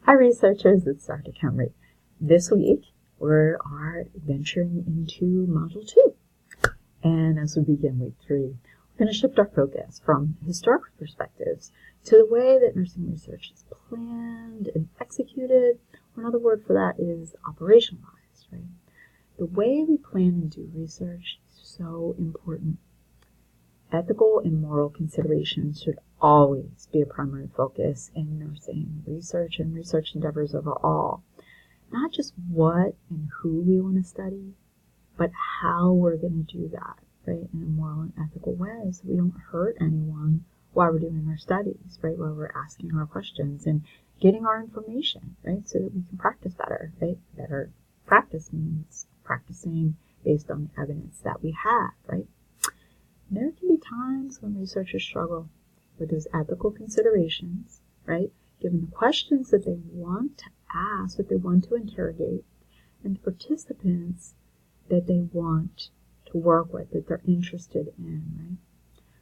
Hi researchers, it's Dr. Camry. This week we are venturing into Module 2. And as we begin week 3, we're going to shift our focus from historical perspectives to the way that nursing research is planned and executed. Another word for that is operationalized, right? The way we plan and do research is so important. Ethical and moral considerations should always be a primary focus in nursing research and research endeavors overall. Not just what and who we want to study, but how we're going to do that, right, in a moral and ethical way so we don't hurt anyone while we're doing our studies, right, while we're asking our questions and getting our information, right, so that we can practice better, right? Better practice means practicing based on the evidence that we have, right? There can be times when researchers struggle with those ethical considerations, right? Given the questions that they want to ask, that they want to interrogate, and the participants that they want to work with, that they're interested in, right?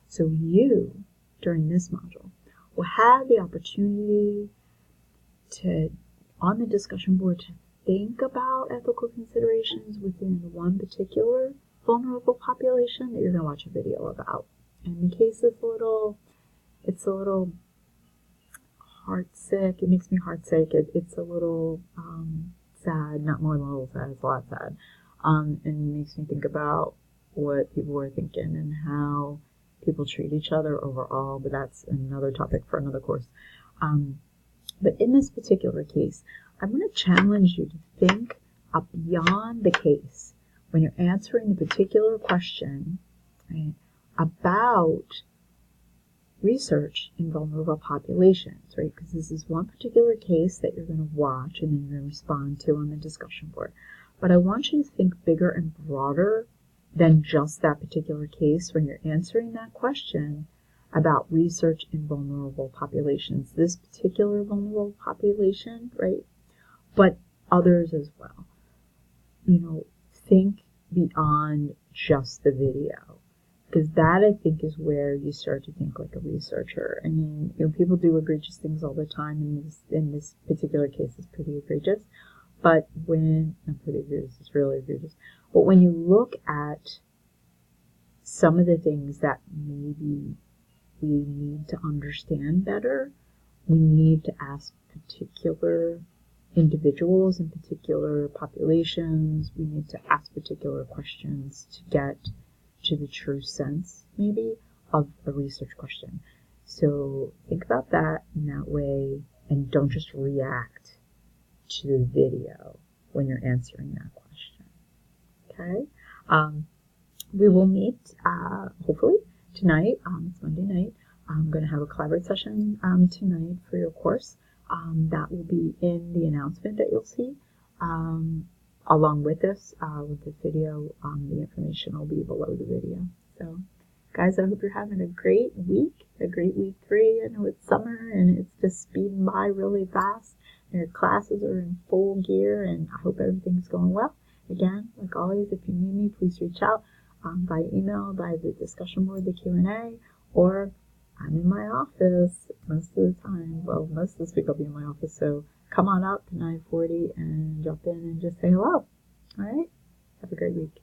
So you, during this module, will have the opportunity to, on the discussion board, to think about ethical considerations within one particular vulnerable population that you're going to watch a video about. And the case is it's a little heartsick. It makes me heartsick. It's a little sad, not more than a little sad, it's a lot sad. And it makes me think about what people were thinking and how people treat each other overall, but that's another topic for another course. But in this particular case, I'm going to challenge you to think up beyond the case when you're answering the particular question, right, about research in vulnerable populations, right? Because this is one particular case that you're going to watch and then you're going to respond to on the discussion board. But I want you to think bigger and broader than just that particular case when you're answering that question about research in vulnerable populations. This particular vulnerable population, right? But others as well. You know, think beyond just the video. Because that, I think, is where you start to think like a researcher. I mean, you know, people do egregious things all the time, and in this particular case, it's pretty egregious. But not pretty egregious, it's really egregious. But when you look at some of the things that maybe we need to understand better, we need to ask particular individuals in particular populations. We need to ask particular questions to get to the true sense, maybe, of a research question. So think about that in that way, and don't just react to the video when you're answering that question. Okay? We will meet, hopefully, tonight. It's Monday night. I'm going to have a collaborate session tonight for your course. That will be in the announcement that you'll see. Along with this video, the information will be below the video. So, guys, I hope you're having a great week 3. I know it's summer and it's just speeding by really fast. Your classes are in full gear, and I hope everything's going well. Again, like always, if you need me, please reach out by email, by the discussion board, the Q&A, or I'm in my office most of the time. Well, most of this week I'll be in my office, so come on out to 9:40 and jump in and just say hello. All right? Have a great week.